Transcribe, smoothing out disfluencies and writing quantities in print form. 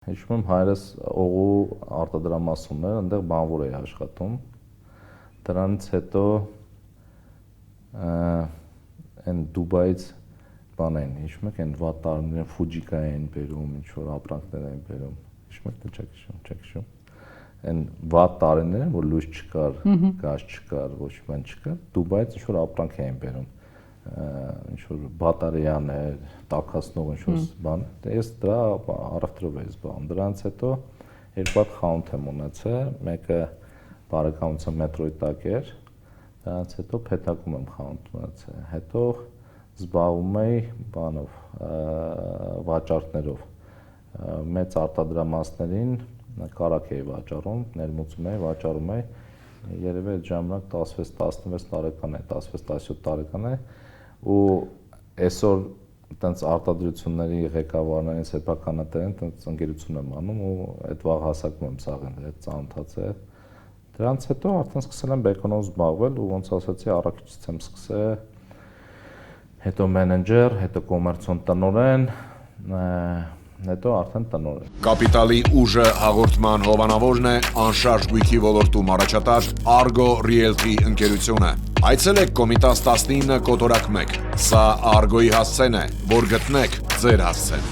Հիշում եմ հայրս օղու արտադրամասում էր, այնտեղ բանվոր էի աշխատում։ Դրանից հետո այն Դուբայից բան էին, հիշում եք, այն վատ տարիներին Ֆուջիկա էին բերում, ինչ որ ապրանքներ էին բերում։ Հիշում եք, թե չեք հիշում։ Այն վատ տարիները, որ լույս չկար, գազ չկար, ոչ բան չկար, Դուբայից ինչ որ ապրանք էին բերում, ինչ որ բատարեաներ, տաքացնող ինչ որ բան։ Ես դրա առևտրով էի զբաղվում։ Դրանից հետո երկու հատ խանութ եմ ունեցել, մեկը բարեկամության մետրոյի տակ էր, դրանից հետո Փեթակում եմ խանութ ունեցել։ Հետո զբաղվում էի բանով, վաճառքներով։ Մեծ արտադրամասներին կարակ էի վաճառում, ներմուծում էի, վաճառում էի, երևի այդ ժամանակ 16-16 տարեկան է, 16-17 տարեկան է, ու այսօր այտենց արտադրությունների ղեկավարներին, սեփականատերերին այտենց ընկերություն եմ անում ու այդ վաղ հասակում եմ սաղին հետ ծանոթացել։ Դրանից հետո արդեն սկսել եմ բեկոնով զբաղվել ու ոնց ասացի, առաքիչից եմ սկսել, հետո մենեջեր, հետո կոմերցիոն տնօրեն, հետո արդեն տնօրեն։ Կապիտալի ուժը հաղորդման հովանավորն է անշարժ գույքի ոլորտում առաջատար Argo Realty ընկերությունը։ Այցելեք Կոմիտաս 19 կոտորակ 1։ Սա Argo-ի հասցեն է, որ գտնեք ձեր հասցեն։